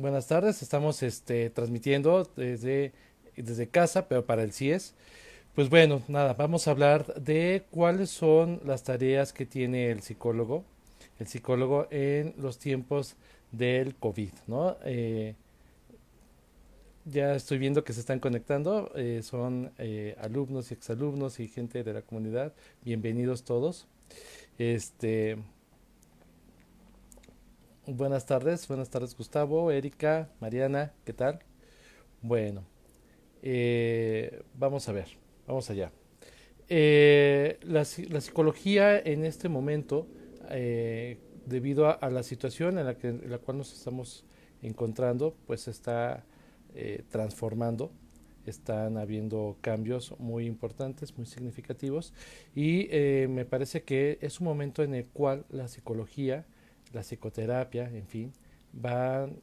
Buenas tardes, estamos transmitiendo desde casa, pero para el CIES. Pues bueno, nada, vamos a hablar de cuáles son las tareas que tiene el psicólogo en los tiempos del COVID, ¿no? Ya estoy viendo que se están conectando, son alumnos y exalumnos y gente de la comunidad. Bienvenidos todos. Este, buenas tardes Gustavo, Erika, Mariana, ¿qué tal? Bueno, vamos a ver, vamos allá. La psicología en este momento, debido a la situación en la cual nos estamos encontrando, pues se está transformando. Están habiendo cambios muy importantes, muy significativos, y me parece que es un momento en el cual la psicología, la psicoterapia, en fin, van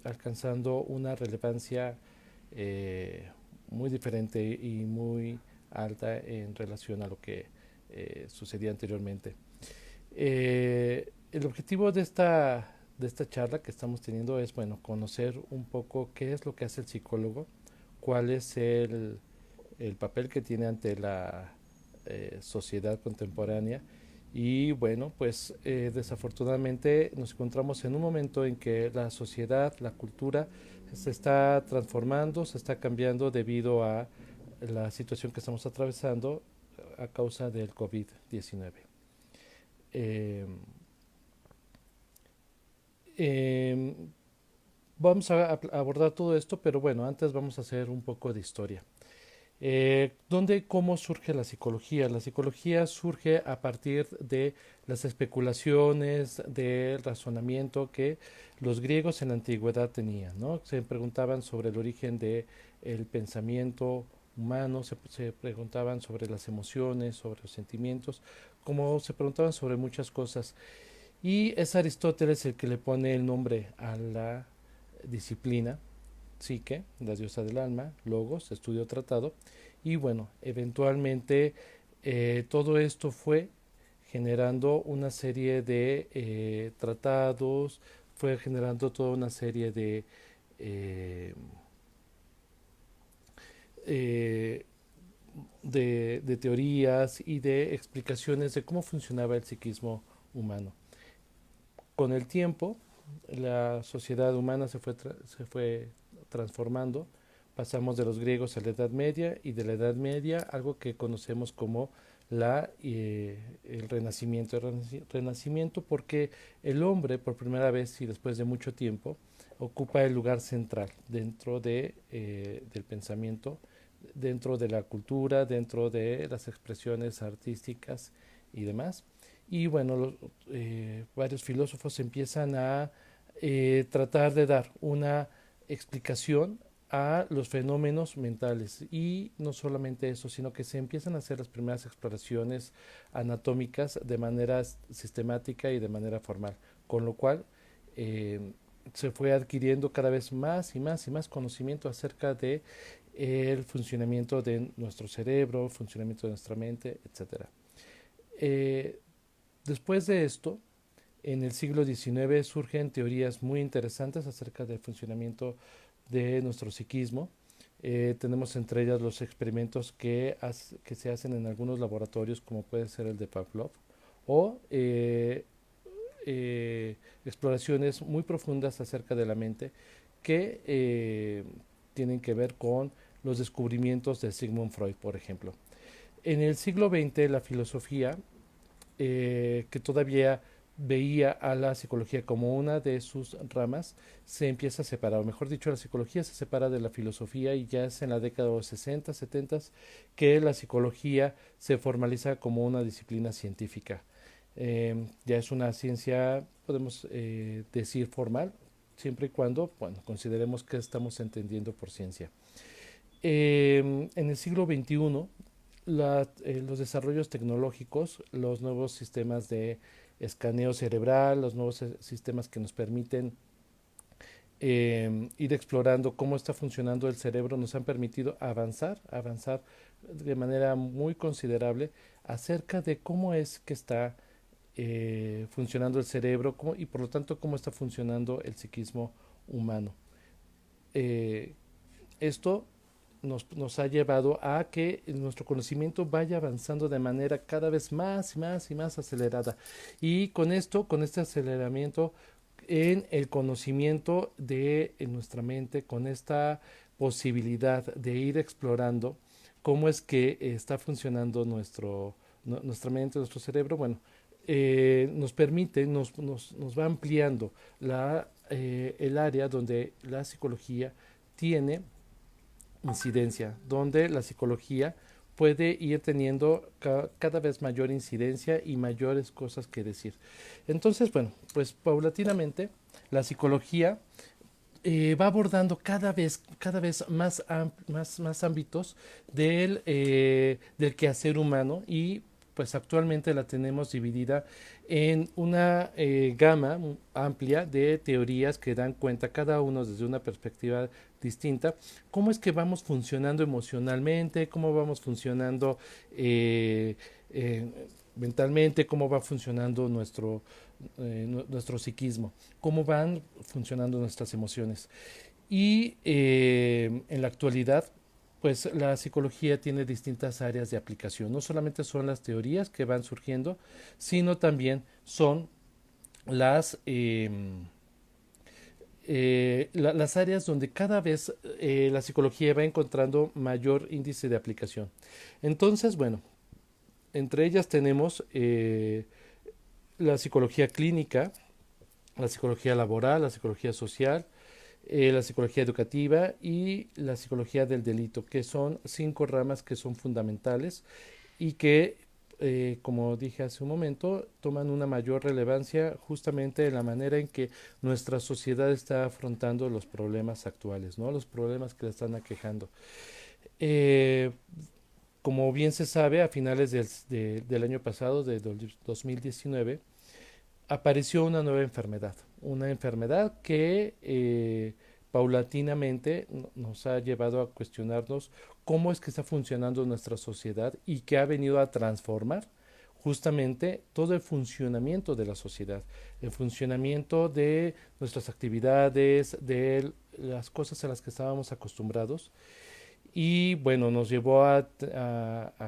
alcanzando una relevancia eh, muy diferente y muy alta en relación a lo que sucedía anteriormente. El objetivo de esta charla que estamos teniendo es, bueno, conocer un poco qué es lo que hace el psicólogo, cuál es el papel que tiene ante la sociedad contemporánea. Y bueno, pues desafortunadamente nos encontramos en un momento en que la sociedad, la cultura, se está transformando, se está cambiando debido a la situación que estamos atravesando a causa del COVID-19. Eh, eh, Vamos a abordar todo esto, pero bueno, antes vamos a hacer un poco de historia. ¿Dónde, cómo surge la psicología? La psicología surge a partir de las especulaciones, del razonamiento que los griegos en la antigüedad tenían, ¿no? Se preguntaban sobre el origen del pensamiento humano, se preguntaban sobre las emociones, sobre los sentimientos, como se preguntaban sobre muchas cosas. Y es Aristóteles el que le pone el nombre a la disciplina, psique, la diosa del alma, logos, estudio tratado, y bueno, eventualmente todo esto fue generando una serie de tratados, fue generando toda una serie eh, eh, de teorías y de explicaciones de cómo funcionaba el psiquismo humano. Con el tiempo, la sociedad humana se fue transformando. Pasamos de los griegos a la Edad Media y de la Edad Media algo que conocemos como el Renacimiento. Renacimiento porque el hombre, por primera vez y después de mucho tiempo, ocupa el lugar central dentro del pensamiento, dentro de la cultura, dentro de las expresiones artísticas y demás. Y bueno, varios filósofos empiezan a tratar de dar una explicación a los fenómenos mentales. Y no solamente eso, sino que se empiezan a hacer las primeras exploraciones anatómicas de manera sistemática y de manera formal. Con lo cual se fue adquiriendo cada vez más y más y más conocimiento acerca de el funcionamiento de nuestro cerebro, el funcionamiento de nuestra mente, etcétera. Eh, Después de esto, en el siglo XIX surgen teorías muy interesantes acerca del funcionamiento de nuestro psiquismo. Tenemos entre ellas los experimentos que se hacen en algunos laboratorios, como puede ser el de Pavlov, o exploraciones muy profundas acerca de la mente que tienen que ver con los descubrimientos de Sigmund Freud, por ejemplo. En el siglo XX la filosofía que todavía veía a la psicología como una de sus ramas, se empieza a separar, o mejor dicho, la psicología se separa de la filosofía y ya es en la década de los 60, 70 que la psicología se formaliza como una disciplina científica. Ya es una ciencia, podemos decir, formal, siempre y cuando, bueno, consideremos que estamos entendiendo por ciencia. En el siglo XXI, los desarrollos tecnológicos, los nuevos sistemas de escaneo cerebral, los nuevos sistemas que nos permiten ir explorando cómo está funcionando el cerebro, nos han permitido avanzar de manera muy considerable acerca de cómo es que está funcionando el cerebro y por lo tanto cómo está funcionando el psiquismo humano. Eh, Esto nos ha llevado a que nuestro conocimiento vaya avanzando de manera cada vez más y más y más acelerada. Y con esto, con este aceleramiento en el conocimiento de en nuestra mente, con esta posibilidad de ir explorando cómo es que está funcionando nuestra mente, nuestro cerebro, bueno, nos permite, nos va ampliando el área donde la psicología tiene incidencia, donde la psicología puede ir teniendo cada vez mayor incidencia y mayores cosas que decir. Entonces, bueno, pues paulatinamente la psicología va abordando cada vez más ámbitos del quehacer humano y pues actualmente la tenemos dividida en una gama amplia de teorías que dan cuenta cada uno desde una perspectiva distinta, cómo es que vamos funcionando emocionalmente, cómo vamos funcionando eh, eh, mentalmente, cómo va funcionando nuestro psiquismo, cómo van funcionando nuestras emociones. Y en la actualidad, pues la psicología tiene distintas áreas de aplicación. No solamente son las teorías que van surgiendo, sino también son las, eh, las áreas donde cada vez la psicología va encontrando mayor índice de aplicación. Entonces, bueno, entre ellas tenemos la psicología clínica, la psicología laboral, la psicología social, la psicología educativa y la psicología del delito, que son 5 ramas que son fundamentales y que, como dije hace un momento, toman una mayor relevancia justamente en la manera en que nuestra sociedad está afrontando los problemas actuales, ¿no? Los problemas que la están aquejando. Eh, Como bien se sabe, a finales del año pasado, de 2019, apareció una enfermedad que paulatinamente nos ha llevado a cuestionarnos cómo es que está funcionando nuestra sociedad y que ha venido a transformar justamente todo el funcionamiento de la sociedad, el funcionamiento de nuestras actividades, de las cosas a las que estábamos acostumbrados y bueno, nos llevó a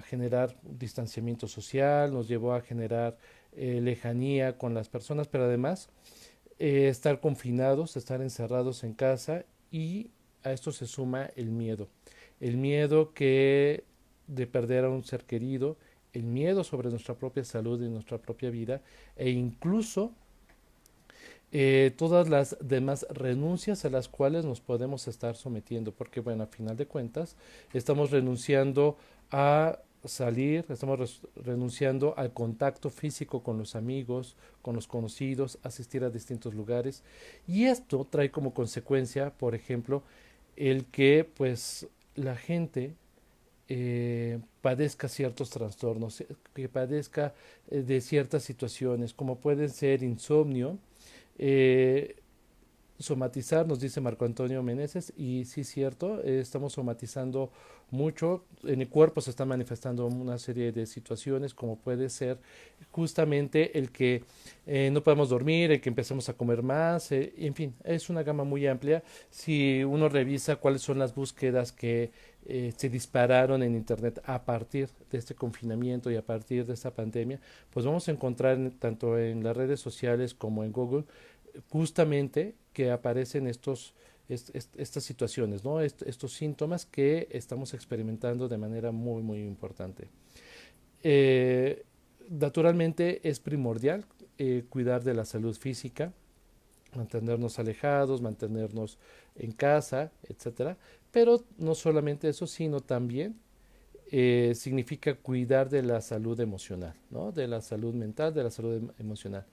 generar distanciamiento social, nos llevó a generar lejanía con las personas, pero además estar confinados, estar encerrados en casa y a esto se suma el miedo que de perder a un ser querido, el miedo sobre nuestra propia salud y nuestra propia vida e incluso todas las demás renuncias a las cuales nos podemos estar sometiendo, porque bueno, a final de cuentas estamos renunciando a salir, estamos renunciando al contacto físico con los amigos, con los conocidos, asistir a distintos lugares y esto trae como consecuencia, por ejemplo, el que pues la gente padezca ciertos trastornos, que padezca de ciertas situaciones, como pueden ser insomnio, eh, somatizar, nos dice Marco Antonio Meneses, y sí es cierto, estamos somatizando mucho, en el cuerpo se está manifestando una serie de situaciones como puede ser justamente el que no podemos dormir, el que empecemos a comer más, en fin, es una gama muy amplia. Si uno revisa cuáles son las búsquedas que se dispararon en Internet a partir de este confinamiento y a partir de esta pandemia, pues vamos a encontrar tanto en las redes sociales como en Google justamente que aparecen estas situaciones, ¿no? Estos síntomas que estamos experimentando de manera muy, muy importante. Eh, Naturalmente es primordial cuidar de la salud física, mantenernos alejados, mantenernos en casa, etcétera. Pero no solamente eso, sino también significa cuidar de la salud emocional, ¿no? De la salud mental, de la salud emocional.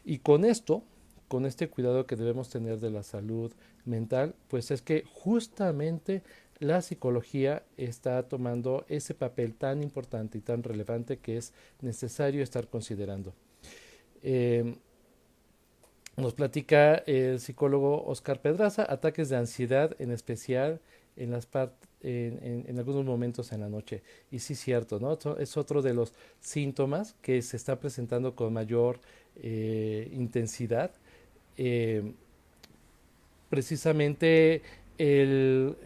Y con esto, con este cuidado que debemos tener de la salud mental, pues es que justamente la psicología está tomando ese papel tan importante y tan relevante que es necesario estar considerando. Eh, Nos platica el psicólogo Oscar Pedraza, ataques de ansiedad en especial en en algunos momentos en la noche. Y sí es cierto, ¿no? Es otro de los síntomas que se está presentando con mayor intensidad. Eh, precisamente el,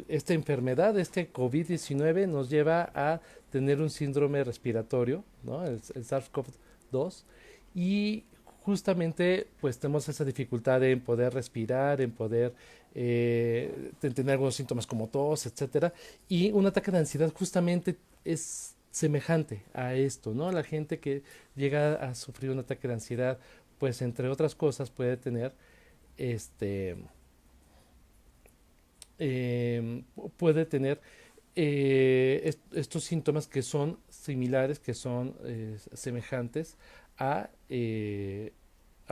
esta enfermedad, este COVID-19 nos lleva a tener un síndrome respiratorio, ¿no? El SARS-CoV-2, y justamente pues tenemos esa dificultad en poder respirar, en poder tener algunos síntomas como tos, etcétera, y un ataque de ansiedad justamente es semejante a esto, ¿no? La gente que llega a sufrir un ataque de ansiedad, pues entre otras cosas puede tener este eh, puede tener estos síntomas que son similares, que son semejantes a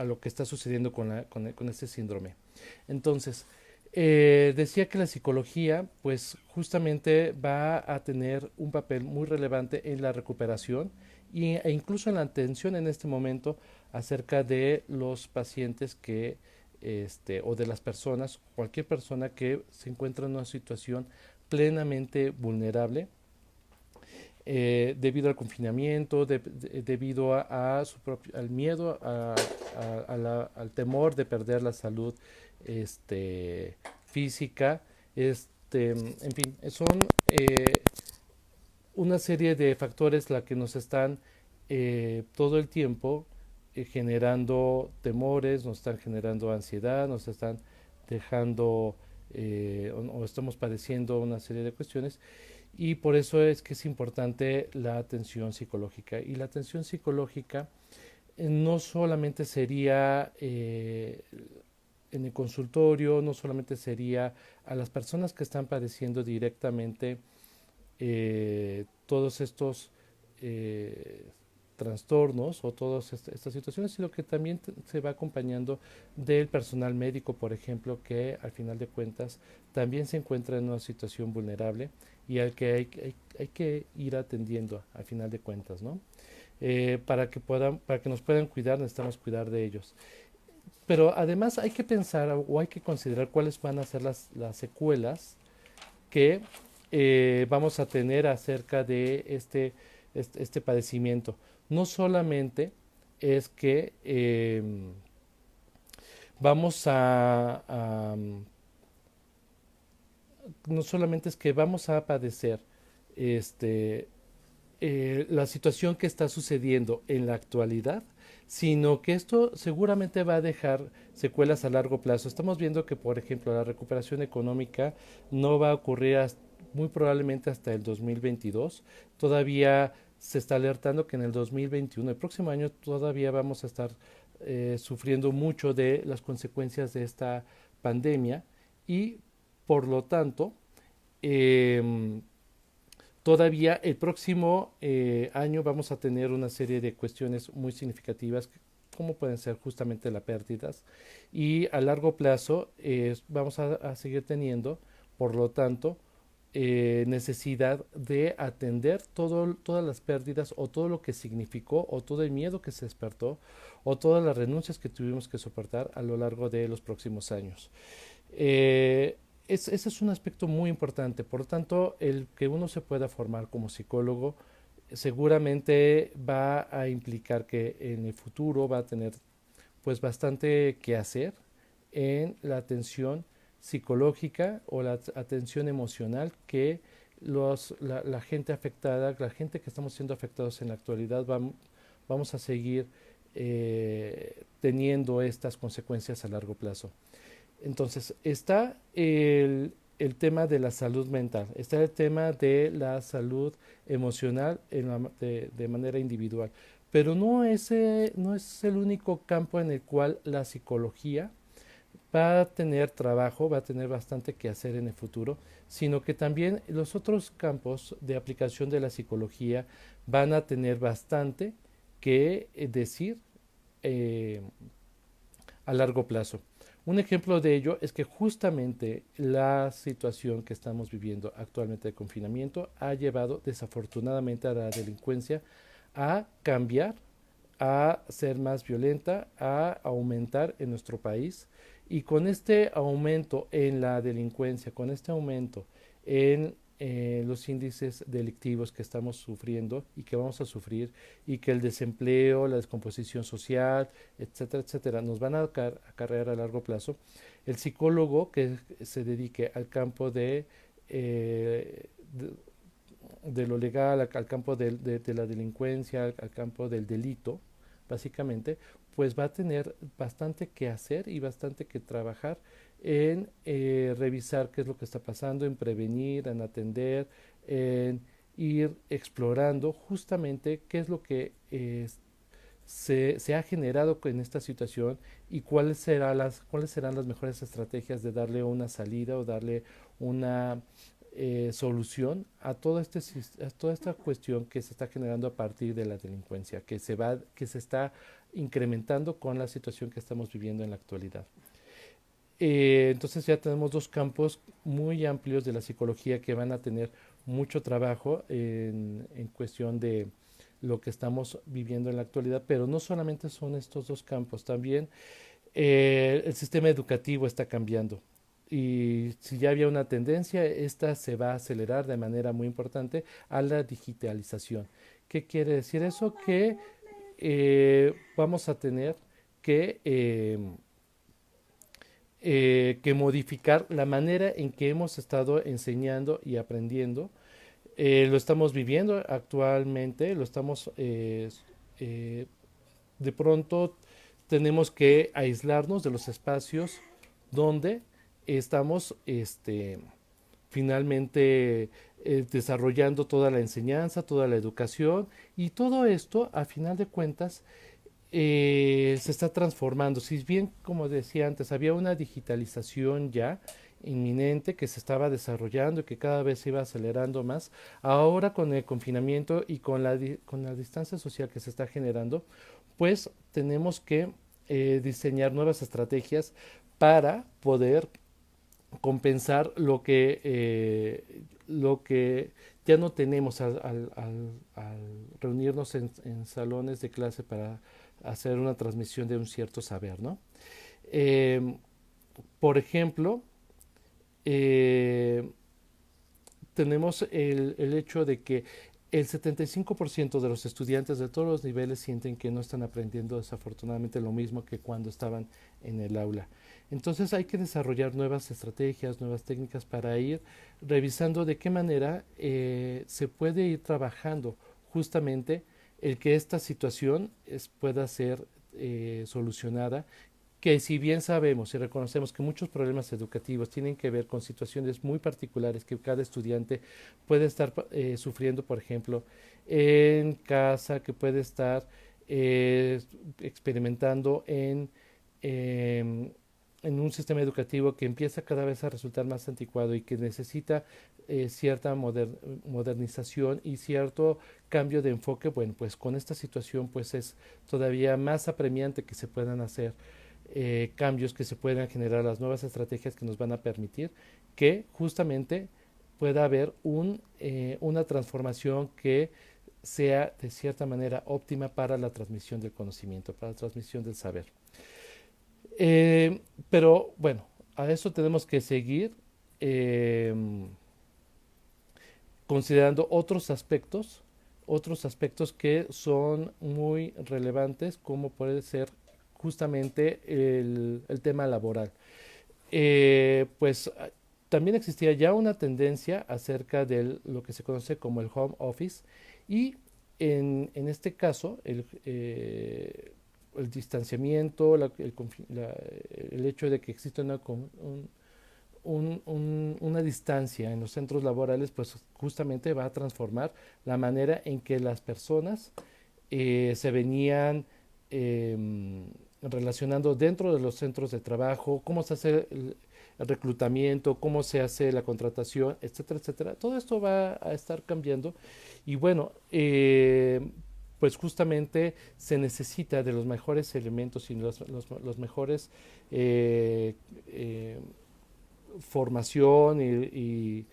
lo que está sucediendo con este síndrome. Entonces, decía que la psicología, pues justamente va a tener un papel muy relevante en la recuperación e incluso en la atención en este momento acerca de los pacientes que o de las personas, cualquier persona que se encuentra en una situación plenamente vulnerable debido al confinamiento, debido al miedo, al temor de perder la salud física, en fin, son una serie de factores la que nos están todo el tiempo generando temores, nos están generando ansiedad, nos están dejando o estamos padeciendo una serie de cuestiones y por eso es que es importante la atención psicológica. Y la atención psicológica no solamente sería en el consultorio, no solamente sería a las personas que están padeciendo directamente todos estos eh, trastornos o todas estas situaciones, sino que también se va acompañando del personal médico, por ejemplo, que al final de cuentas también se encuentra en una situación vulnerable y al que hay que ir atendiendo al final de cuentas, ¿no? Para que nos puedan cuidar, necesitamos cuidar de ellos. Pero además hay que pensar o hay que considerar cuáles van a ser las secuelas que vamos a tener acerca de este padecimiento. No solamente es que vamos no solamente es que vamos a padecer este, la situación que está sucediendo en la actualidad, sino que esto seguramente va a dejar secuelas a largo plazo. Estamos viendo que, por ejemplo, la recuperación económica no va a ocurrir muy probablemente hasta el 2022. Todavía se está alertando que en el 2021, el próximo año, todavía vamos a estar sufriendo mucho de las consecuencias de esta pandemia y, por lo tanto, eh, todavía el próximo año vamos a tener una serie de cuestiones muy significativas, como pueden ser justamente las pérdidas, y a largo plazo vamos a seguir teniendo, por lo tanto, necesidad de atender todas las pérdidas o todo lo que significó o todo el miedo que se despertó o todas las renuncias que tuvimos que soportar a lo largo de los próximos años. Ese es un aspecto muy importante. Por lo tanto, el que uno se pueda formar como psicólogo seguramente va a implicar que en el futuro va a tener pues bastante que hacer en la atención psicológica o la atención emocional que la gente afectada, la gente que estamos siendo afectados en la actualidad, vamos a seguir teniendo estas consecuencias a largo plazo. Entonces, está el tema de la salud mental, está el tema de la salud emocional de manera individual, pero no es el único campo en el cual la psicología va a tener trabajo, va a tener bastante que hacer en el futuro, sino que también los otros campos de aplicación de la psicología van a tener bastante que decir eh, a largo plazo. Un ejemplo de ello es que justamente la situación que estamos viviendo actualmente de confinamiento ha llevado desafortunadamente a la delincuencia a cambiar, a ser más violenta, a aumentar en nuestro país. Y con este aumento en la delincuencia, con este aumento en los índices delictivos que estamos sufriendo y que vamos a sufrir, y que el desempleo, la descomposición social, etcétera, etcétera, nos van a acarrear a largo plazo, el psicólogo que se dedique al campo de lo legal, al campo de la delincuencia, al campo del delito, básicamente, pues va a tener bastante que hacer y bastante que trabajar en revisar qué es lo que está pasando, en prevenir, en atender, en ir explorando justamente qué es lo que se ha generado en esta situación y cuáles serán las mejores estrategias de darle una salida o darle una solución a, a toda esta cuestión que se está generando a partir de la delincuencia, que se está incrementando con la situación que estamos viviendo en la actualidad. Entonces ya tenemos dos campos muy amplios de la psicología que van a tener mucho trabajo en cuestión de lo que estamos viviendo en la actualidad, pero no solamente son estos dos campos, también el sistema educativo está cambiando. Y si ya había una tendencia, esta se va a acelerar de manera muy importante a la digitalización. ¿Qué quiere decir eso? Que vamos a tener que, que modificar la manera en que hemos estado enseñando y aprendiendo. Lo estamos viviendo actualmente, lo estamos eh, de pronto tenemos que aislarnos de los espacios donde estamos finalmente desarrollando toda la enseñanza, toda la educación, y todo esto, a final de cuentas, se está transformando. Si bien, como decía antes, había una digitalización ya inminente que se estaba desarrollando y que cada vez se iba acelerando más, ahora con el confinamiento y con la distancia social que se está generando, pues tenemos que diseñar nuevas estrategias para poder compensar lo que ya no tenemos al reunirnos en salones de clase para hacer una transmisión de un cierto saber, ¿no? Eh, por ejemplo, eh, tenemos el hecho de que el 75% de los estudiantes de todos los niveles sienten que no están aprendiendo desafortunadamente lo mismo que cuando estaban en el aula. Entonces hay que desarrollar nuevas estrategias, nuevas técnicas para ir revisando de qué manera se puede ir trabajando justamente el que esta situación pueda ser solucionada, que si bien sabemos y reconocemos que muchos problemas educativos tienen que ver con situaciones muy particulares que cada estudiante puede estar sufriendo, por ejemplo, en casa, que puede estar experimentando em, en un sistema educativo que empieza cada vez a resultar más anticuado y que necesita cierta modernización y cierto cambio de enfoque, bueno, pues con esta situación pues es todavía más apremiante que se puedan hacer cambios, que se puedan generar, las nuevas estrategias que nos van a permitir que justamente pueda haber una transformación que sea de cierta manera óptima para la transmisión del conocimiento, para la transmisión del saber. Pero bueno, a eso tenemos que seguir eh, considerando otros aspectos que son muy relevantes, como puede ser justamente el tema laboral. Pues también existía ya una tendencia acerca de lo que se conoce como el home office, y en este caso el distanciamiento, el hecho de que existe una distancia en los centros laborales, pues justamente va a transformar la manera en que las personas se venían eh, relacionando dentro de los centros de trabajo, cómo se hace el reclutamiento, cómo se hace la contratación, etcétera, etcétera. Todo esto va a estar cambiando y bueno, pues justamente se necesita de los mejores elementos y los mejores eh, eh, formación y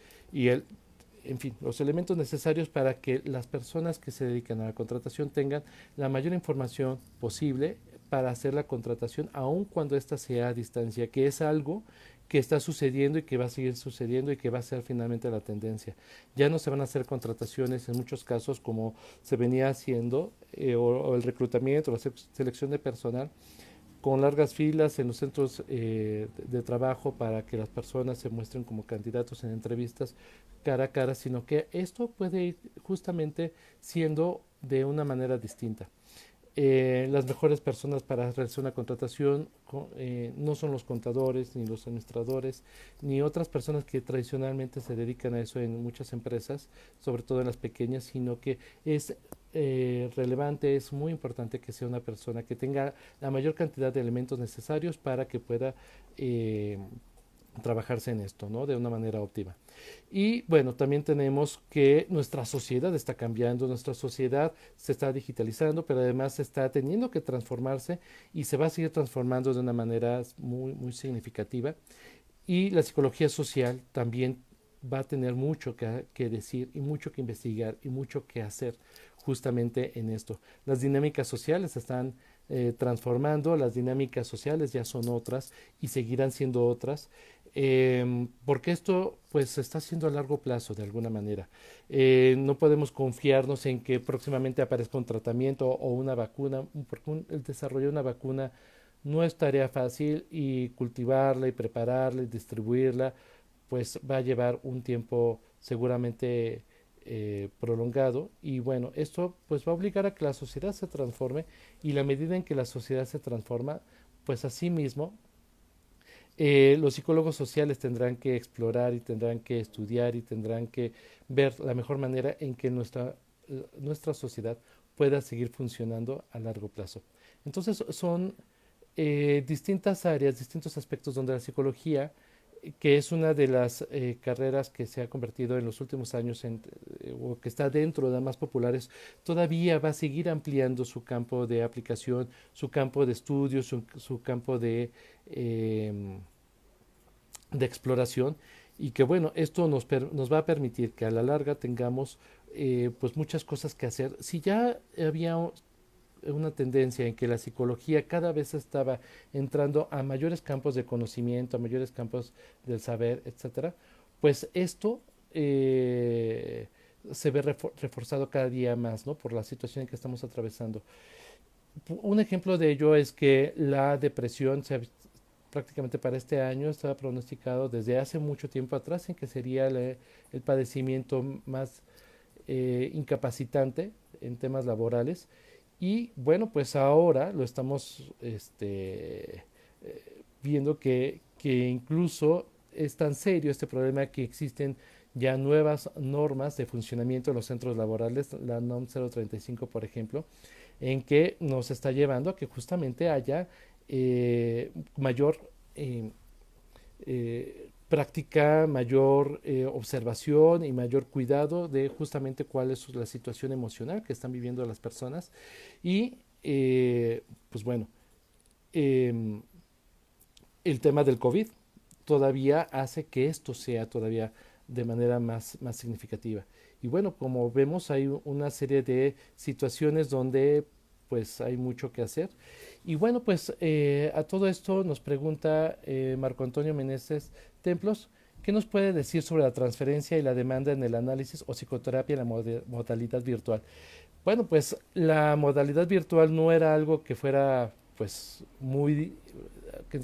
en fin, los elementos necesarios para que las personas que se dedican a la contratación tengan la mayor información posible para hacer la contratación, aun cuando ésta sea a distancia, que es algo que está sucediendo y que va a seguir sucediendo y que va a ser finalmente la tendencia. Ya no se van a hacer contrataciones en muchos casos como se venía haciendo, o el reclutamiento, la selección de personal con largas filas en los centros de trabajo para que las personas se muestren como candidatos en entrevistas cara a cara, sino que esto puede ir justamente siendo de una manera distinta. Las mejores personas para realizar una contratación no son los contadores, ni los administradores, ni otras personas que tradicionalmente se dedican a eso en muchas empresas, sobre todo en las pequeñas, sino que es relevante, es muy importante que sea una persona que tenga la mayor cantidad de elementos necesarios para que pueda eh, trabajarse en esto, ¿no? De una manera óptima. Y bueno, también tenemos que nuestra sociedad está cambiando, nuestra sociedad se está digitalizando, pero además está teniendo que transformarse y se va a seguir transformando de una manera muy, muy significativa. Y la psicología social también va a tener mucho que decir y mucho que investigar y mucho que hacer justamente en esto. Las dinámicas sociales se están transformando, las dinámicas sociales ya son otras y seguirán siendo otras, porque esto pues se está haciendo a largo plazo de alguna manera. No podemos confiarnos en que próximamente aparezca un tratamiento o una vacuna, porque el desarrollo de una vacuna no es tarea fácil y cultivarla y prepararla y distribuirla pues va a llevar un tiempo seguramente prolongado y bueno, esto pues va a obligar a que la sociedad se transforme y la medida en que la sociedad se transforma, pues así mismo los psicólogos sociales tendrán que explorar y tendrán que estudiar y tendrán que ver la mejor manera en que nuestra sociedad pueda seguir funcionando a largo plazo. Entonces son distintas áreas, distintos aspectos donde la psicología, que es una de las carreras que se ha convertido en los últimos años o que está dentro de las más populares, todavía va a seguir ampliando su campo de aplicación, su campo de estudio, su campo de exploración y que bueno, esto nos va a permitir que a la larga tengamos pues muchas cosas que hacer. Si ya había una tendencia en que la psicología cada vez estaba entrando a mayores campos de conocimiento, a mayores campos del saber, etcétera, pues esto se ve reforzado cada día más, ¿no? Por la situación en que estamos atravesando. Un ejemplo de ello es que la depresión prácticamente para este año estaba pronosticado desde hace mucho tiempo atrás en que sería el padecimiento más incapacitante en temas laborales y bueno, pues ahora lo estamos viendo que incluso es tan serio este problema que existen ya nuevas normas de funcionamiento de los centros laborales, la NOM 035 por ejemplo, en que nos está llevando a que justamente haya mayor práctica, mayor observación y mayor cuidado de justamente cuál es la situación emocional que están viviendo las personas y pues bueno, eh, el tema del COVID todavía hace que esto sea todavía de manera más significativa. Y bueno, como vemos hay una serie de situaciones donde pues hay mucho que hacer. Y bueno, pues a todo esto nos pregunta Marco Antonio Meneses Templos, ¿qué nos puede decir sobre la transferencia y la demanda en el análisis o psicoterapia en la modalidad virtual? Bueno, pues la modalidad virtual no era algo que fuera pues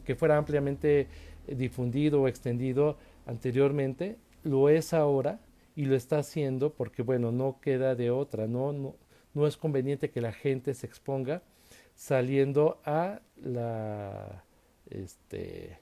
que fuera ampliamente difundido o extendido anteriormente, lo es ahora y lo está haciendo porque bueno, no queda de otra, no es conveniente que la gente se exponga saliendo este,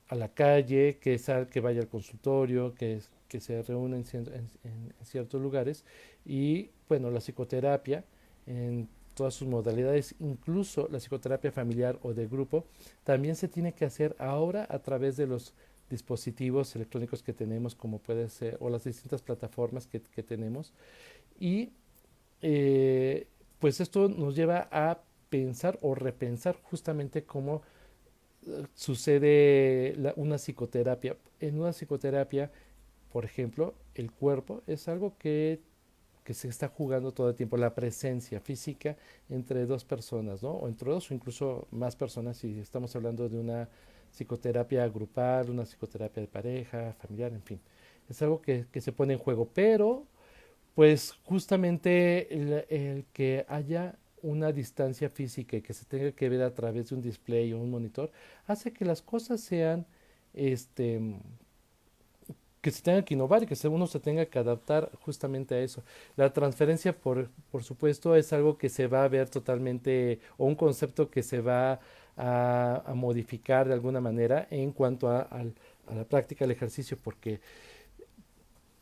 a la calle, que vaya al consultorio, que se reúne en ciertos lugares. Y bueno, la psicoterapia en todas sus modalidades, incluso la psicoterapia familiar o de grupo, también se tiene que hacer ahora a través de los dispositivos electrónicos que tenemos, como puede ser, o las distintas plataformas que tenemos. Y eh, pues esto nos lleva a pensar o repensar justamente cómo sucede una psicoterapia. En una psicoterapia, por ejemplo, el cuerpo es algo que se está jugando todo el tiempo, la presencia física entre dos personas, ¿no? O entre dos o incluso más personas si estamos hablando psicoterapia grupal, una psicoterapia de pareja, familiar, en fin. Es algo que se pone en juego, pero pues justamente el que haya una distancia física y que se tenga que ver a través de un display o un monitor hace que las cosas sean este que se tenga que innovar y que uno se tenga que adaptar justamente a eso. La transferencia, por supuesto, es algo que se va a ver totalmente, o un concepto que se va a modificar de alguna manera en cuanto a la práctica del ejercicio, porque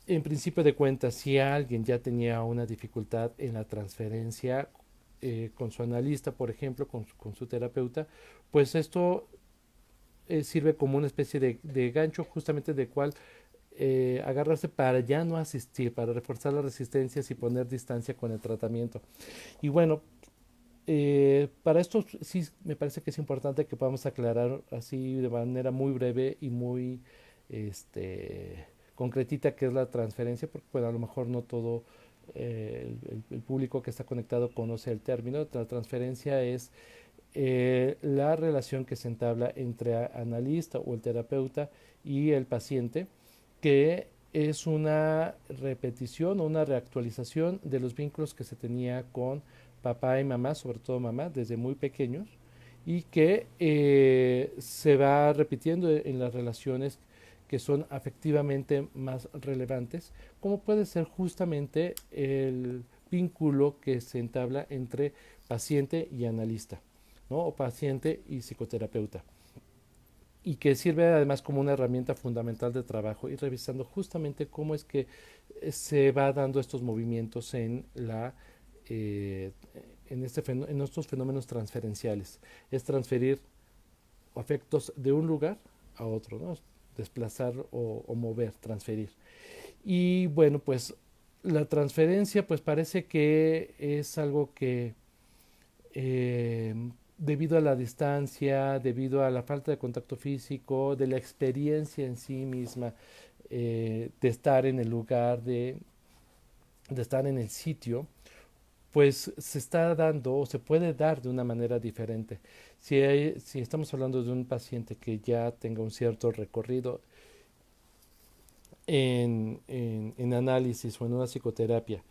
en principio de cuentas, si alguien ya tenía una dificultad en la transferencia con su analista, por ejemplo, con su terapeuta, pues esto sirve como una especie de gancho justamente del cual agarrarse para ya no asistir, para reforzar las resistencias y poner distancia con el tratamiento. Y bueno, para esto sí me parece que es importante que podamos aclarar así de manera muy breve y muy este, concretita qué es la transferencia, porque bueno, a lo mejor no todo el público que está conectado conoce el término. La transferencia es la relación que se entabla entre analista o el terapeuta y el paciente, que es una repetición o una reactualización de los vínculos que se tenía con papá y mamá, sobre todo mamá, desde muy pequeños, y que se va repitiendo en las relaciones que son afectivamente más relevantes, como puede ser justamente el vínculo que se entabla entre paciente y analista, ¿no? O paciente y psicoterapeuta, y que sirve además como una herramienta fundamental de trabajo y revisando justamente cómo es que se va dando estos movimientos eh, en estos fenómenos transferenciales. Es transferir afectos de un lugar a otro, ¿no? Desplazar o mover, transferir. Y bueno, pues la transferencia pues parece que es algo que eh, debido a la distancia, debido a la falta de contacto físico, de la experiencia en sí misma, de estar en el lugar, de estar en el sitio, pues se está dando o se puede dar de una manera diferente. Si estamos hablando de un paciente que ya tenga un cierto recorrido en análisis o en una psicoterapia,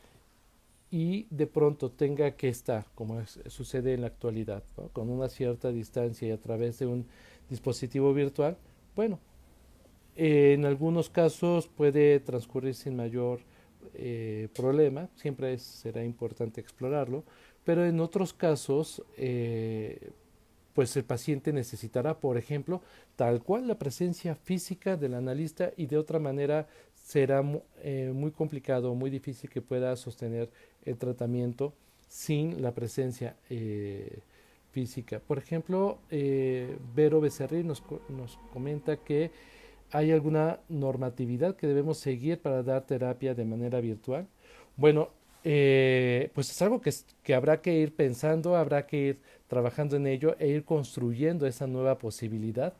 y de pronto tenga que estar, como sucede en la actualidad, ¿no? Con una cierta distancia y a través de un dispositivo virtual, bueno, en algunos casos puede transcurrir sin mayor problema, siempre será importante explorarlo, pero en otros casos, pues el paciente necesitará, por ejemplo, tal cual la presencia física del analista, y de otra manera será muy complicado, muy difícil que pueda sostener el tratamiento sin la presencia física. Por ejemplo, Vero Becerril nos comenta que hay alguna normatividad que debemos seguir para dar terapia de manera virtual. Bueno, pues es algo que habrá que ir pensando, habrá que ir trabajando en ello e ir construyendo esa nueva posibilidad.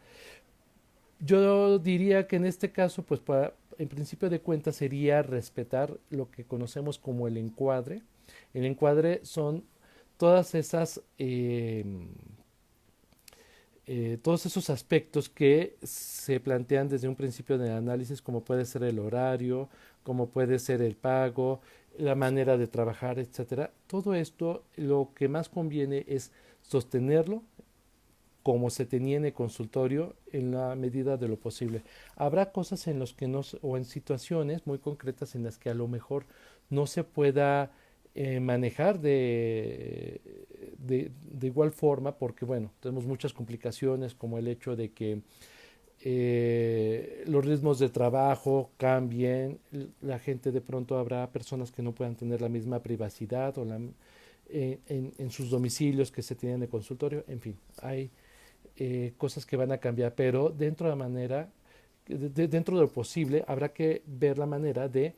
Yo diría que en este caso, pues en principio de cuentas sería respetar lo que conocemos como el encuadre. El encuadre son todas esas todos esos aspectos que se plantean desde un principio de análisis, como puede ser el horario, como puede ser el pago, la manera de trabajar, etcétera. Todo esto lo que más conviene es sostenerlo como se tenía en el consultorio en la medida de lo posible. Habrá cosas en las que no, o en situaciones muy concretas en las que a lo mejor no se pueda manejar de igual forma, porque bueno, tenemos muchas complicaciones como el hecho de que los ritmos de trabajo cambien, la gente de pronto habrá personas que no puedan tener la misma privacidad o en sus domicilios que se tienen en el consultorio, en fin, hay cosas que van a cambiar, pero dentro de la manera, dentro de lo posible, habrá que ver la manera de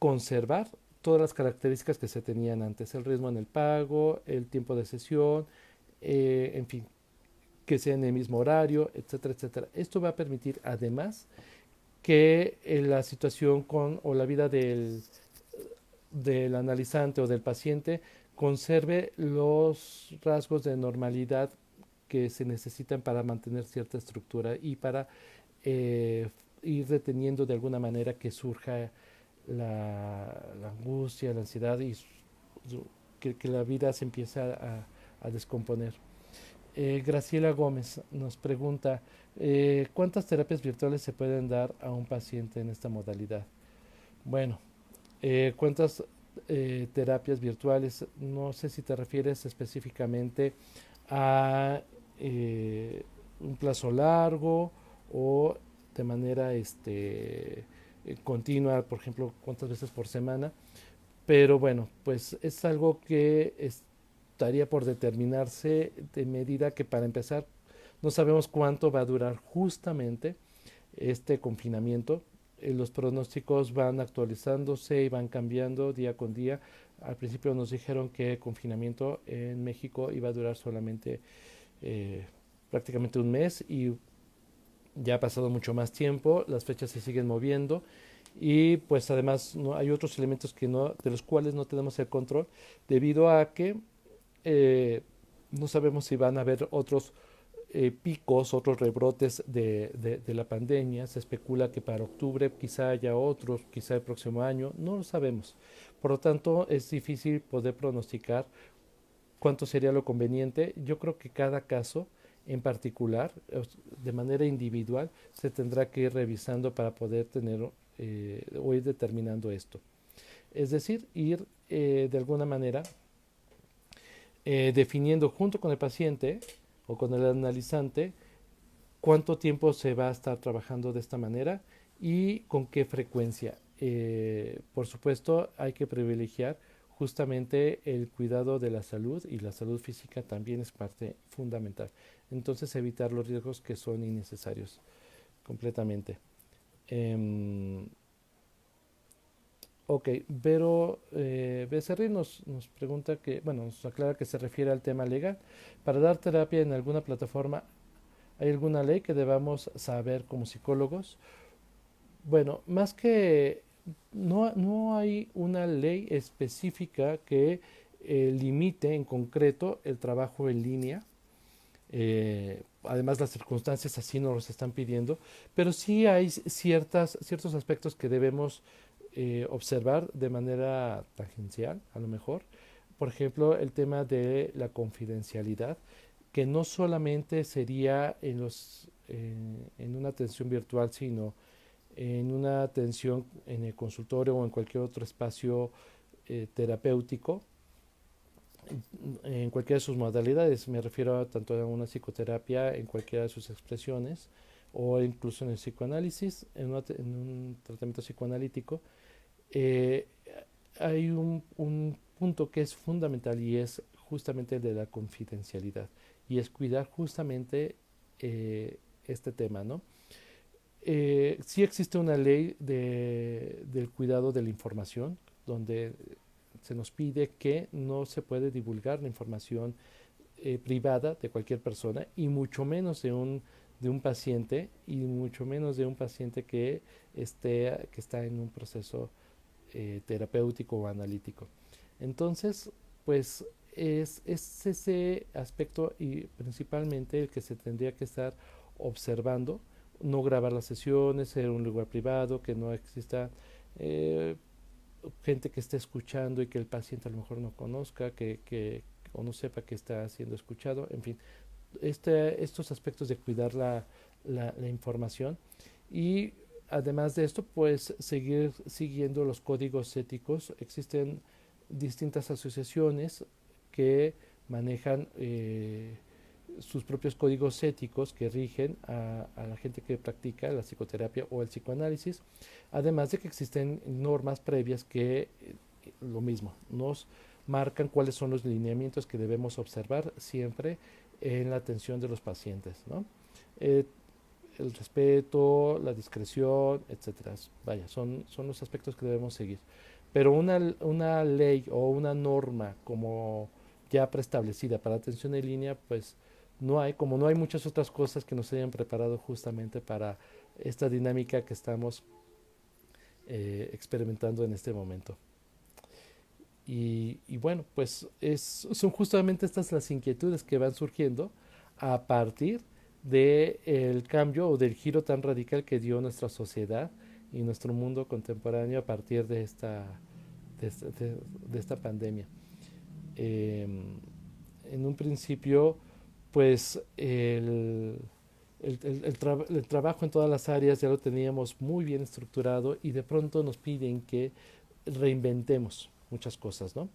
conservar todas las características que se tenían antes, el ritmo en el pago, el tiempo de sesión, en fin, que sea en el mismo horario, etcétera, etcétera. Esto va a permitir además que la situación con o la vida del analizante o del paciente conserve los rasgos de normalidad que se necesitan para mantener cierta estructura y para eh, ir deteniendo de alguna manera que surja la angustia, la ansiedad y que la vida se empiece a descomponer. Graciela Gómez nos pregunta, ¿cuántas terapias virtuales se pueden dar a un paciente en esta modalidad? Bueno, ¿cuántas terapias virtuales? No sé si te refieres específicamente a un plazo largo o de manera continua, por ejemplo, cuántas veces por semana. Pero bueno, pues es algo que estaría por determinarse de medida que para empezar no sabemos cuánto va a durar justamente este confinamiento. Los pronósticos van actualizándose y van cambiando día con día. Al principio nos dijeron que el confinamiento en México iba a durar solamente eh, prácticamente un mes y ya ha pasado mucho más tiempo, las fechas se siguen moviendo y pues además no, hay otros elementos que no, de los cuales no tenemos el control debido a que eh, no sabemos si van a haber otros picos, otros rebrotes de la pandemia. Se especula que para octubre quizá haya otros, quizá el próximo año, no lo sabemos. Por lo tanto, es difícil poder pronosticar cuánto sería lo conveniente. Yo creo que cada caso en particular, de manera individual, se tendrá que ir revisando para poder tener o ir determinando esto. Es decir, ir de alguna manera definiendo junto con el paciente o con el analizante cuánto tiempo se va a estar trabajando de esta manera y con qué frecuencia. Por supuesto, hay que privilegiar justamente el cuidado de la salud y la salud física también es parte fundamental. Entonces, evitar los riesgos que son innecesarios completamente. Eh, Ok, pero Becerril nos pregunta que, bueno, nos aclara que se refiere al tema legal. Para dar terapia en alguna plataforma, ¿hay alguna ley que debamos saber como psicólogos? Bueno, más que no hay una ley específica que limite en concreto el trabajo en línea. Además, las circunstancias así nos los están pidiendo, pero sí hay ciertos aspectos que debemos observar de manera tangencial, a lo mejor. Por ejemplo, el tema de la confidencialidad, que no solamente sería en una atención virtual, sino en una atención en el consultorio o en cualquier otro espacio terapéutico, en cualquiera de sus modalidades. Me refiero tanto a una psicoterapia en cualquiera de sus expresiones o incluso en el psicoanálisis, en un tratamiento psicoanalítico. eh, Hay un punto que es fundamental y es justamente el de la confidencialidad y es cuidar justamente este tema, ¿no? Sí existe una ley del cuidado de la información donde se nos pide que no se puede divulgar la información privada de cualquier persona y mucho menos de un paciente y mucho menos de un paciente que está en un proceso terapéutico o analítico. Entonces, pues es ese aspecto y principalmente el que se tendría que estar observando, no grabar las sesiones en un lugar privado, que no exista eh, gente que esté escuchando y que el paciente a lo mejor no conozca, o no sepa que está siendo escuchado, en fin, estos aspectos de cuidar la información y además de esto, pues seguir siguiendo los códigos éticos. Existen distintas asociaciones que manejan sus propios códigos éticos que rigen a la gente que practica la psicoterapia o el psicoanálisis, además de que existen normas previas que lo mismo nos marcan cuáles son los lineamientos que debemos observar siempre en la atención de los pacientes, ¿no? Eh, el respeto, la discreción, etcétera. Vaya, son los aspectos que debemos seguir. Pero una ley o una norma como ya preestablecida para atención en línea, pues no hay, como no hay muchas otras cosas que nos hayan preparado justamente para esta dinámica que estamos experimentando en este momento. Y bueno, pues son justamente estas las inquietudes que van surgiendo a partir del cambio o del giro tan radical que dio nuestra sociedad y nuestro mundo contemporáneo a partir de esta, de- de esta pandemia. Eh, en un principio, pues el trabajo en todas las áreas ya lo teníamos muy bien estructurado y de pronto nos piden que reinventemos muchas cosas, ¿no?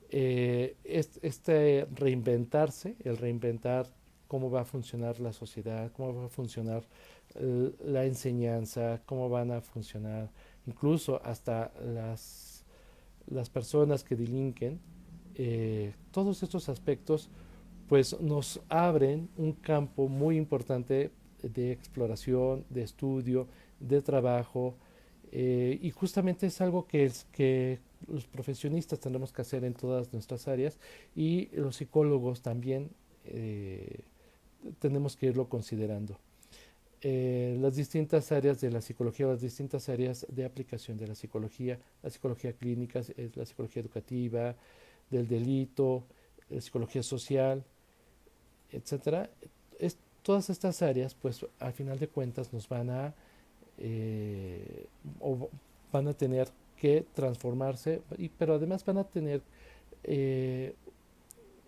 Este reinventarse, el reinventar cómo va a funcionar la sociedad, cómo va a funcionar la enseñanza, cómo van a funcionar incluso hasta las personas que delinquen, todos estos aspectos pues nos abren un campo muy importante de exploración, de estudio, de trabajo, y justamente es algo que los profesionistas tendremos que hacer en todas nuestras áreas y los psicólogos también eh, tenemos que irlo considerando. Las distintas áreas de la psicología, las distintas áreas de aplicación de la psicología clínica, la psicología educativa, del delito, la psicología social, etcétera. Todas estas áreas, pues al final de cuentas nos van a o van a tener que transformarse, pero además van a tener eh,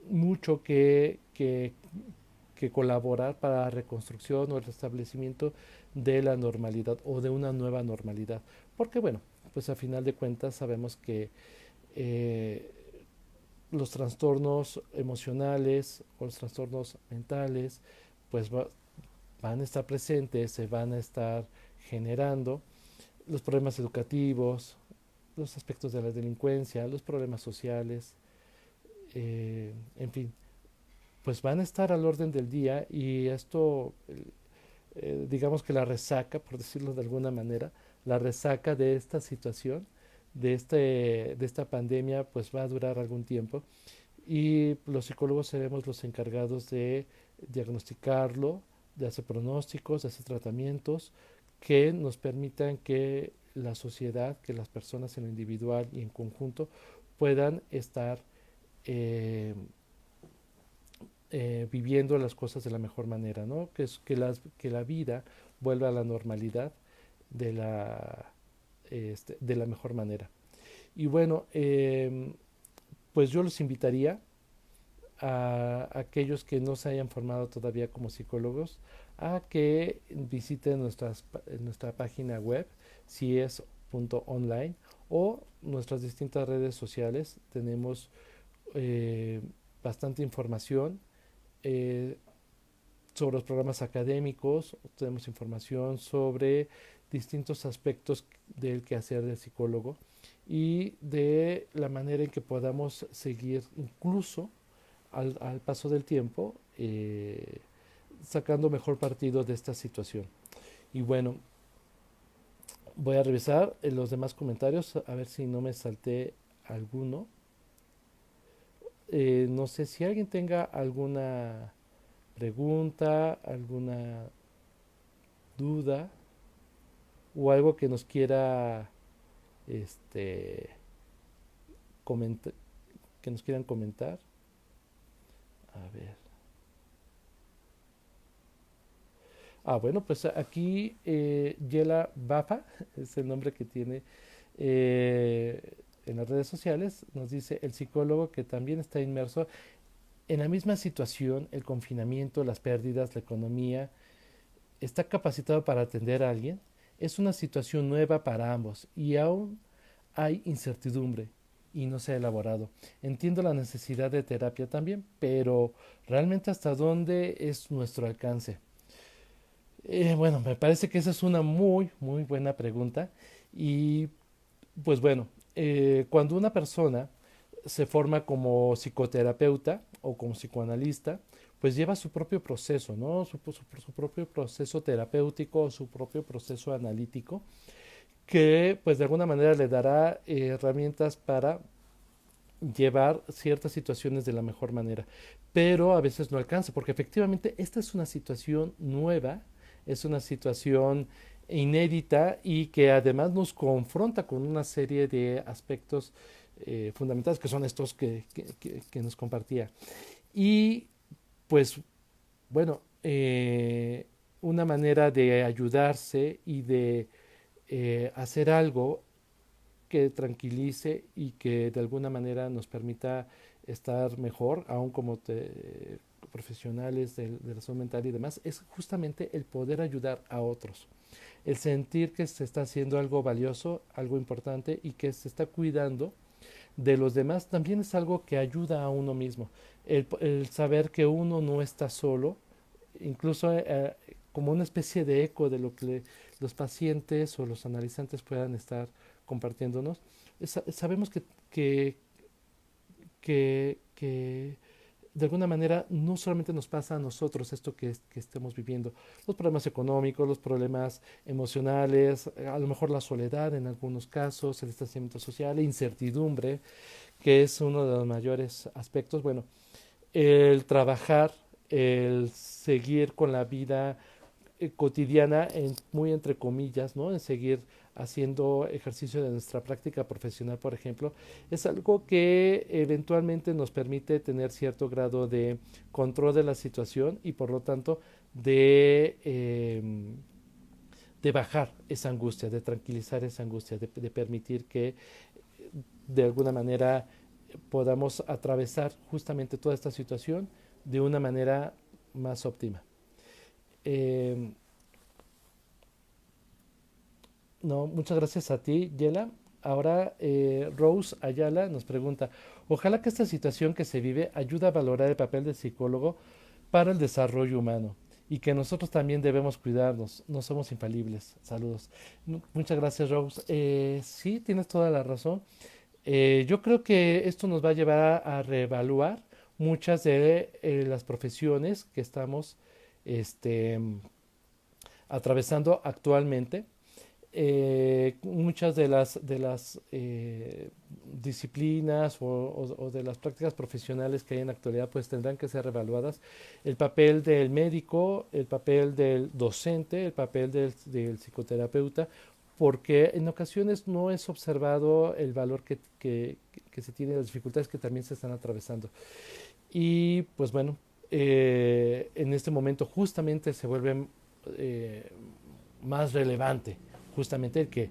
mucho que colaborar para la reconstrucción o el restablecimiento de la normalidad o de una nueva normalidad. Porque bueno, pues a final de cuentas sabemos que eh, los trastornos emocionales o los trastornos mentales pues van a estar presentes, se van a estar generando, los problemas educativos, los aspectos de la delincuencia, los problemas sociales, en fin, pues van a estar al orden del día y esto, digamos que la resaca, por decirlo de alguna manera, la resaca de esta situación, de esta pandemia, pues va a durar algún tiempo y los psicólogos seremos los encargados de diagnosticarlo, de hacer pronósticos, de hacer tratamientos que nos permitan que la sociedad, que las personas en lo individual y en conjunto puedan estar eh, viviendo las cosas de la mejor manera, ¿no? Que la vida vuelva a la normalidad de de la mejor manera. Y bueno, pues yo los invitaría a aquellos que no se hayan formado todavía como psicólogos a que visiten nuestra página web, si es .online, o nuestras distintas redes sociales. Tenemos eh, bastante información eh, sobre los programas académicos, tenemos información sobre distintos aspectos del quehacer del psicólogo y de la manera en que podamos seguir incluso al paso del tiempo sacando mejor partido de esta situación. Y bueno, voy a revisar los demás comentarios a ver si no me salté alguno. No sé si alguien tenga alguna pregunta, alguna duda o algo que nos quiera este comentar, que nos quieran comentar. A ver. Bueno, pues aquí Yela Bafa, es el nombre que tiene en las redes sociales, nos dice el psicólogo que también está inmerso en la misma situación, el confinamiento, las pérdidas, la economía, está capacitado para atender a alguien. Es una situación nueva para ambos y aún hay incertidumbre y no se ha elaborado. Entiendo la necesidad de terapia también, pero realmente hasta dónde es nuestro alcance. Bueno, me parece que esa es una muy buena pregunta. Y pues bueno, cuando una persona se forma como psicoterapeuta o como psicoanalista, pues lleva su propio proceso, ¿no? Su propio proceso terapéutico, su propio proceso analítico, que pues de alguna manera le dará herramientas para llevar ciertas situaciones de la mejor manera, pero a veces no alcanza, porque efectivamente esta es una situación nueva, es una situación inédita y que además nos confronta con una serie de aspectos fundamentales que son estos que nos compartía. Y pues bueno, una manera de ayudarse y de hacer algo que tranquilice y que de alguna manera nos permita estar mejor, aún como profesionales de la salud mental y demás, es justamente el poder ayudar a otros, el sentir que se está haciendo algo valioso, algo importante y que se está cuidando de los demás, también es algo que ayuda a uno mismo. El saber que uno no está solo, incluso como una especie de eco de lo que los pacientes o los analizantes puedan estar compartiéndonos. Sabemos que, que de alguna manera no solamente nos pasa a nosotros esto que estemos viviendo, los problemas económicos, los problemas emocionales, a lo mejor la soledad en algunos casos, el distanciamiento social, la incertidumbre, que es uno de los mayores aspectos. Bueno, el trabajar, el seguir con la vida cotidiana, muy entre comillas, ¿no? En seguir haciendo ejercicio de nuestra práctica profesional, por ejemplo, es algo que eventualmente nos permite tener cierto grado de control de la situación y por lo tanto de bajar esa angustia, de tranquilizar esa angustia, de permitir que de alguna manera podamos atravesar justamente toda esta situación de una manera más óptima. Eh, no, muchas gracias a ti, Yela. Ahora Rose Ayala nos pregunta, ojalá que esta situación que se vive ayude a valorar el papel del psicólogo para el desarrollo humano y que nosotros también debemos cuidarnos, no somos infalibles. Saludos. Muchas gracias, Rose. Sí, tienes toda la razón. Yo creo que esto nos va a llevar a reevaluar muchas de las profesiones que estamos este, atravesando actualmente. Muchas de las disciplinas o de las prácticas profesionales que hay en la actualidad pues tendrán que ser reevaluadas. El papel del médico, el papel del docente, el papel del psicoterapeuta, porque en ocasiones no es observado el valor que se tiene, las dificultades que también se están atravesando. Y pues bueno, en este momento justamente se vuelve eh, más relevante justamente el que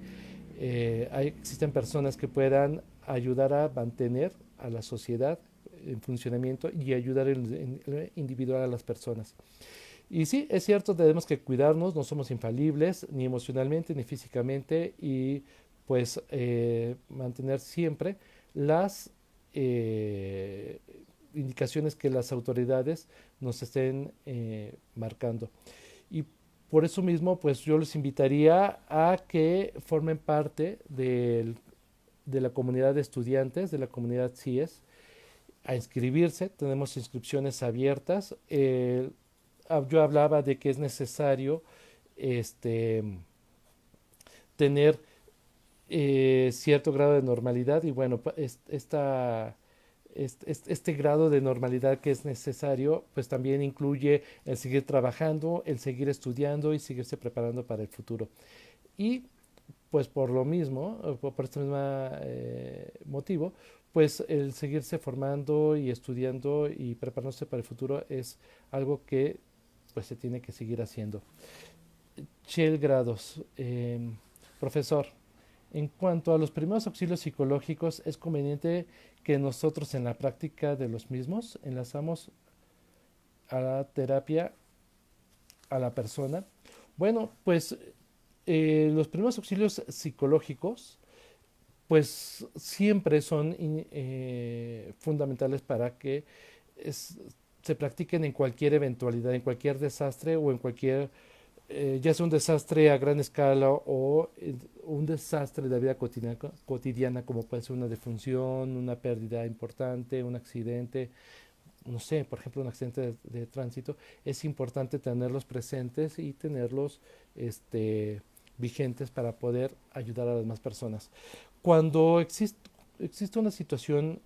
existen personas que puedan ayudar a mantener a la sociedad en funcionamiento y ayudar en individual a las personas. Y sí, es cierto, tenemos que cuidarnos, no somos infalibles, ni emocionalmente ni físicamente, y pues mantener siempre las eh, indicaciones que las autoridades nos estén marcando. Y por eso mismo, pues yo les invitaría a que formen parte de la comunidad de estudiantes, de la comunidad CIES, a inscribirse. Tenemos inscripciones abiertas. Yo hablaba de que es necesario este, tener cierto grado de normalidad y bueno, este grado de normalidad que es necesario, pues también incluye el seguir trabajando, el seguir estudiando y seguirse preparando para el futuro. Y pues por lo mismo, por este mismo motivo, pues el seguirse formando y estudiando y preparándose para el futuro es algo que pues se tiene que seguir haciendo. Chel Grados, profesor, en cuanto a los primeros auxilios psicológicos, es conveniente que nosotros en la práctica de los mismos enlazamos a la terapia a la persona. Bueno, pues los primeros auxilios psicológicos pues siempre son fundamentales para que es, se practiquen en cualquier eventualidad, en cualquier desastre o en cualquier, ya sea un desastre a gran escala o un desastre de la vida cotidiana, como puede ser una defunción, una pérdida importante, un accidente, no sé, por ejemplo, un accidente de tránsito, es importante tenerlos presentes y tenerlos vigentes para poder ayudar a las demás personas. Cuando existe una situación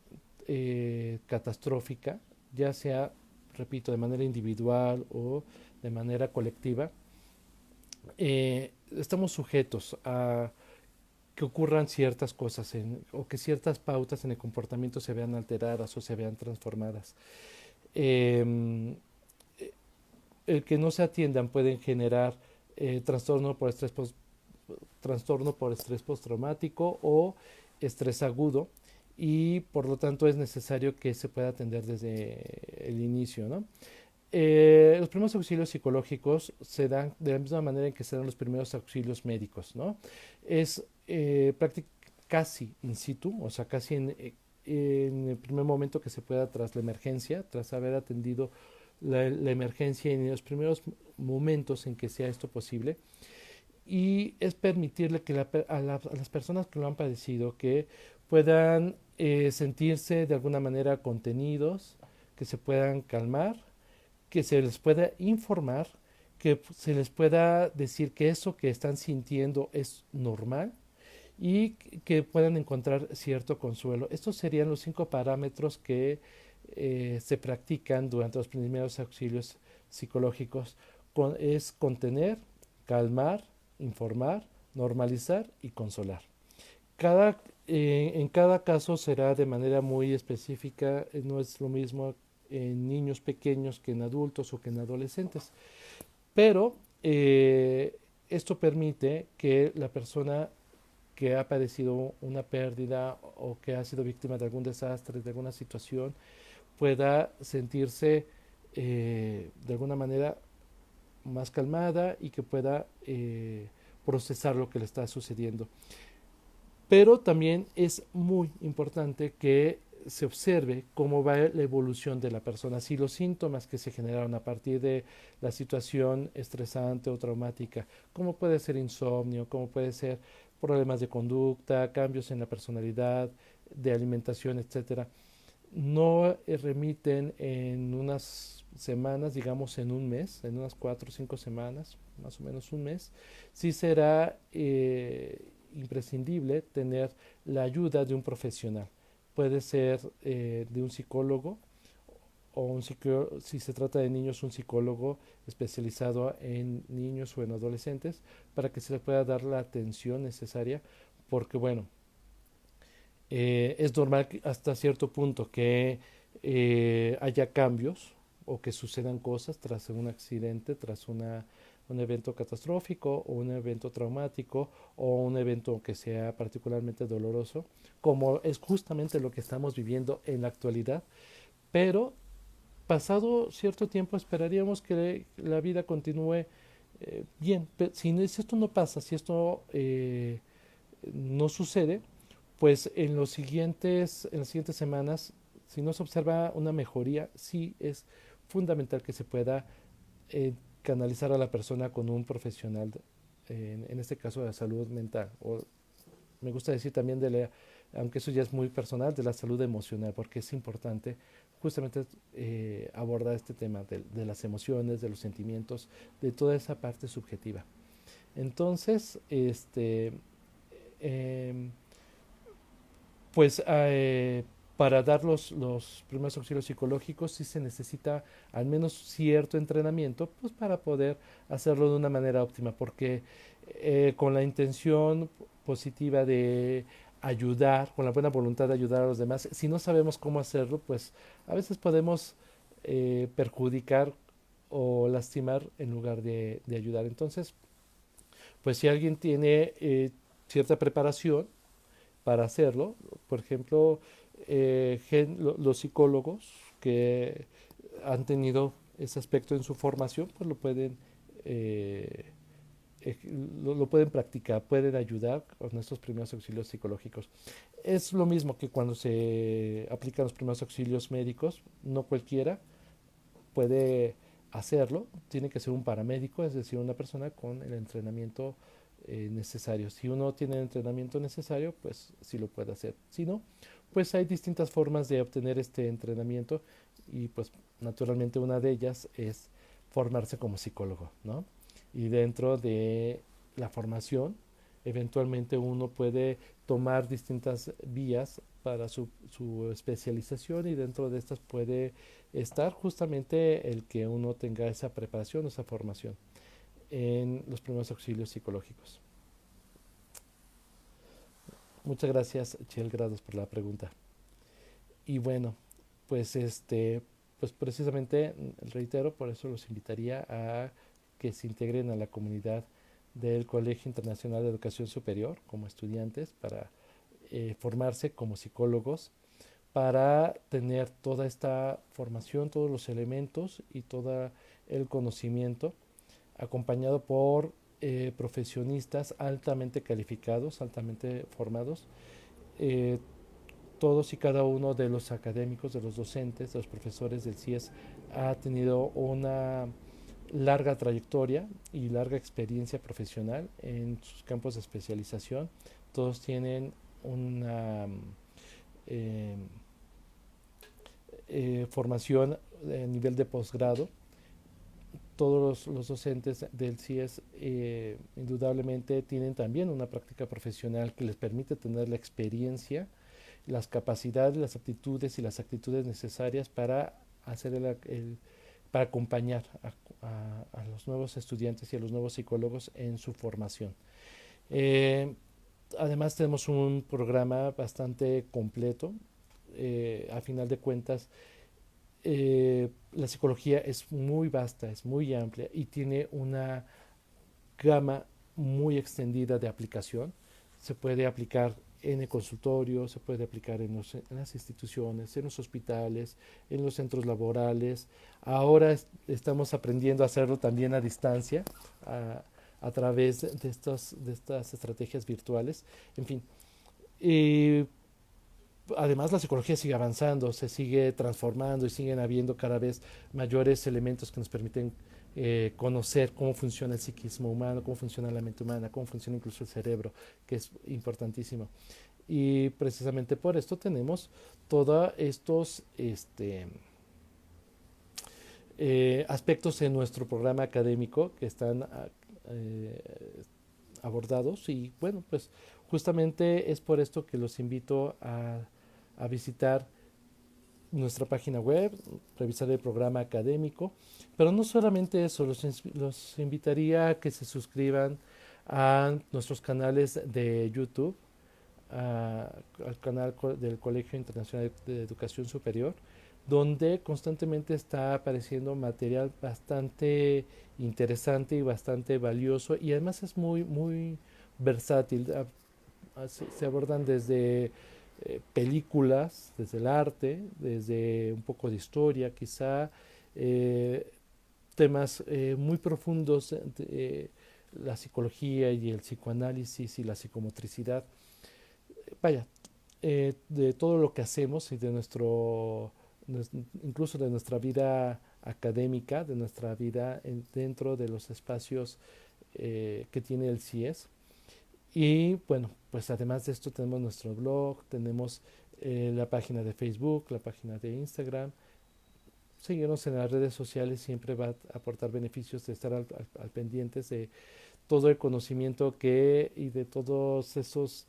catastrófica, ya sea, repito, de manera individual o de manera colectiva, estamos sujetos a que ocurran ciertas cosas o que ciertas pautas en el comportamiento se vean alteradas o se vean transformadas. Eh, el que no se atiendan pueden generar trastorno por estrés trastorno por estrés postraumático o estrés agudo, y por lo tanto es necesario que se pueda atender desde el inicio, ¿no? Los primeros auxilios psicológicos se dan de la misma manera en que se dan los primeros auxilios médicos, ¿no? Es casi in situ, o sea, casi en el primer momento que se pueda, tras la emergencia, tras haber atendido la emergencia, en los primeros momentos en que sea esto posible. Y es permitirle que a las personas que lo han padecido que puedan sentirse de alguna manera contenidos, que se puedan calmar, que se les pueda informar, que se les pueda decir que eso que están sintiendo es normal y que puedan encontrar cierto consuelo. Estos serían los 5 parámetros que se practican durante los primeros auxilios psicológicos. Es contener, calmar, informar, normalizar y consolar. En cada caso será de manera muy específica, no es lo mismo en niños pequeños que en adultos o que en adolescentes, pero esto permite que la persona que ha padecido una pérdida o que ha sido víctima de algún desastre, de alguna situación, pueda sentirse de alguna manera más calmada y que pueda procesar lo que le está sucediendo. Pero también es muy importante que se observe cómo va la evolución de la persona, si los síntomas que se generaron a partir de la situación estresante o traumática, como puede ser insomnio, como puede ser problemas de conducta, cambios en la personalidad, de alimentación, etcétera, no remiten en unas semanas, digamos en un mes, en unas 4 o 5 semanas, más o menos un mes, sí será imprescindible tener la ayuda de un profesional. Puede ser de un psicólogo o si se trata de niños, un psicólogo especializado en niños o en adolescentes para que se les pueda dar la atención necesaria, porque bueno, es normal hasta cierto punto que haya cambios o que sucedan cosas tras un accidente, tras un evento catastrófico o un evento traumático o un evento que sea particularmente doloroso, como es justamente lo que estamos viviendo en la actualidad, pero pasado cierto tiempo esperaríamos que la vida continúe bien. Pero si esto no pasa, si esto no sucede, pues en las siguientes semanas, si no se observa una mejoría, sí es fundamental que se pueda canalizar a la persona con un profesional, en este caso de la salud mental, o me gusta decir también aunque eso ya es muy personal, de la salud emocional, porque es importante justamente abordar este tema de las emociones, de los sentimientos, de toda esa parte subjetiva. Entonces, eh, pues para dar los primeros auxilios psicológicos sí se necesita al menos cierto entrenamiento, pues para poder hacerlo de una manera óptima, porque con la intención positiva de ayudar, con la buena voluntad de ayudar a los demás, si no sabemos cómo hacerlo, pues a veces podemos perjudicar o lastimar en lugar de ayudar. Entonces, pues si alguien tiene cierta preparación, para hacerlo. Por ejemplo, los psicólogos que han tenido ese aspecto en su formación, pues eh, lo pueden practicar, pueden ayudar con estos primeros auxilios psicológicos. Es lo mismo que cuando se aplican los primeros auxilios médicos, no cualquiera puede hacerlo, tiene que ser un paramédico, es decir, una persona con el entrenamiento necesario. Si uno tiene el entrenamiento necesario, pues sí lo puede hacer. Si no, pues hay distintas formas de obtener este entrenamiento y pues naturalmente una de ellas es formarse como psicólogo, ¿no? Y dentro de la formación, eventualmente uno puede tomar distintas vías para su especialización, y dentro de estas puede estar justamente el que uno tenga esa preparación, esa formación en los primeros auxilios psicológicos. Muchas gracias, Chel Grados, por la pregunta. Y bueno, pues pues precisamente, reitero, por eso los invitaría a que se integren a la comunidad del Colegio Internacional de Educación Superior como estudiantes para formarse como psicólogos, para tener toda esta formación, todos los elementos y todo el conocimiento, acompañado por profesionistas altamente calificados, altamente formados. eh, Todos y cada uno de los académicos, de los docentes, de los profesores del CIES ha tenido una larga trayectoria y larga experiencia profesional en sus campos de especialización. Todos tienen una eh, formación a nivel de posgrado. Todos los docentes del CIES indudablemente tienen también una práctica profesional que les permite tener la experiencia, las capacidades, las aptitudes y las actitudes necesarias para hacer para acompañar a los nuevos estudiantes y a los nuevos psicólogos en su formación. Eh, Además tenemos un programa bastante completo. A final de cuentas, la psicología es muy vasta, es muy amplia y tiene una gama muy extendida de aplicación. Se puede aplicar en el consultorio, se puede aplicar en las instituciones, en los hospitales, en los centros laborales. Ahora estamos aprendiendo a hacerlo también a distancia, a través de estas estrategias virtuales. En fin, y además la psicología sigue avanzando, se sigue transformando y siguen habiendo cada vez mayores elementos que nos permiten conocer cómo funciona el psiquismo humano, cómo funciona la mente humana, cómo funciona incluso el cerebro, que es importantísimo. Y precisamente por esto tenemos todos estos aspectos en nuestro programa académico que están abordados. Y bueno, pues justamente es por esto que los invito a visitar nuestra página web, revisar el programa académico, pero no solamente eso, los invitaría a que se suscriban a nuestros canales de YouTube, al canal del Colegio Internacional de Educación Superior, donde constantemente está apareciendo material bastante interesante y bastante valioso, y además es muy versátil. Se abordan desde películas, desde el arte, desde un poco de historia, quizá eh, temas muy profundos de la psicología y el psicoanálisis y la psicomotricidad. Vaya, de todo lo que hacemos y de incluso de nuestra vida académica, de nuestra vida dentro de los espacios que tiene el CIES. Y bueno, pues además de esto tenemos nuestro blog, tenemos la página de Facebook, la página de Instagram. Seguirnos en las redes sociales siempre va a aportar beneficios de estar al pendientes de todo el conocimiento y de todos esos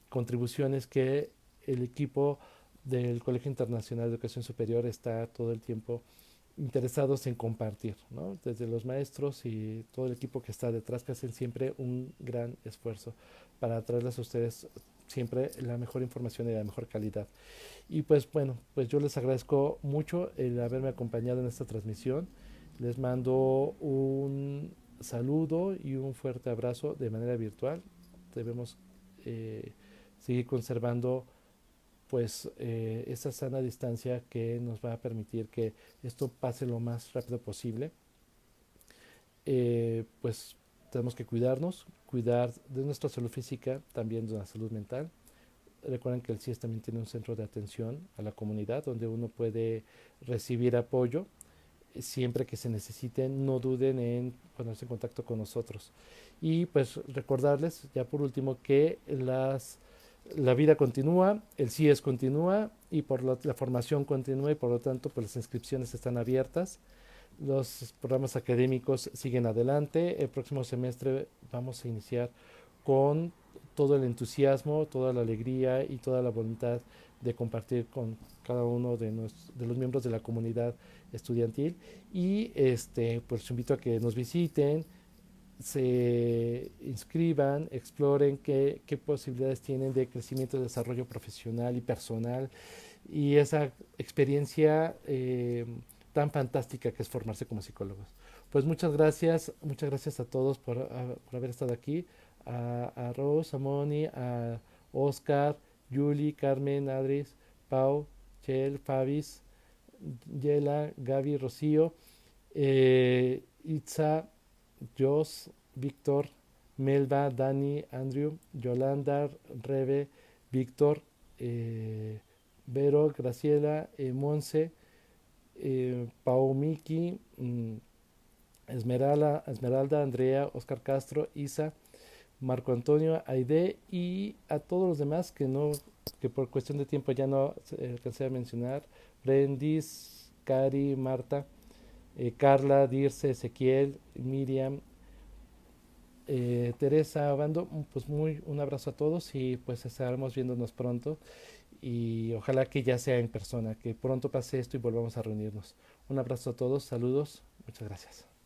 contribuciones que el equipo del Colegio Internacional de Educación Superior está todo el tiempo interesados en compartir, ¿no? Desde los maestros y todo el equipo que está detrás, que hacen siempre un gran esfuerzo para traerles a ustedes siempre la mejor información y la mejor calidad. Y pues bueno, pues yo les agradezco mucho el haberme acompañado en esta transmisión. Les mando un saludo y un fuerte abrazo de manera virtual. Debemos eh, seguir conservando pues esa sana distancia que nos va a permitir que esto pase lo más rápido posible. Pues tenemos que cuidarnos, cuidar de nuestra salud física, también de la salud mental. Recuerden que el CIES también tiene un centro de atención a la comunidad donde uno puede recibir apoyo siempre que se necesiten. No duden en ponerse en contacto con nosotros. Y pues recordarles ya por último que la vida continúa, el CIES continúa y la formación continúa, y por lo tanto pues las inscripciones están abiertas. Los programas académicos siguen adelante. El próximo semestre vamos a iniciar con todo el entusiasmo, toda la alegría y toda la voluntad de compartir con cada uno de los miembros de la comunidad estudiantil. Y pues los invito a que nos visiten, se inscriban, exploren qué posibilidades tienen de crecimiento, desarrollo profesional y personal y esa experiencia tan fantástica que es formarse como psicólogos. Pues muchas gracias a todos por haber estado aquí, a Rose, a Moni, a Oscar, Yuli, Carmen, Adris, Pau, Chel, Fabis, Yela, Gaby, Rocío, Itza, Jos, Víctor, Melba, Dani, Andrew, Yolanda, Rebe, Víctor, Vero, Graciela, Monse, Pau Miki, Esmeralda, Andrea, Oscar Castro, Isa, Marco Antonio, Aide y a todos los demás que por cuestión de tiempo ya no alcancé a mencionar, Brendis, Cari, Marta, Carla, Dirce, Ezequiel, Miriam, Teresa, Bando, pues un abrazo a todos y pues estaremos viéndonos pronto y ojalá que ya sea en persona, que pronto pase esto y volvamos a reunirnos. Un abrazo a todos, saludos, muchas gracias.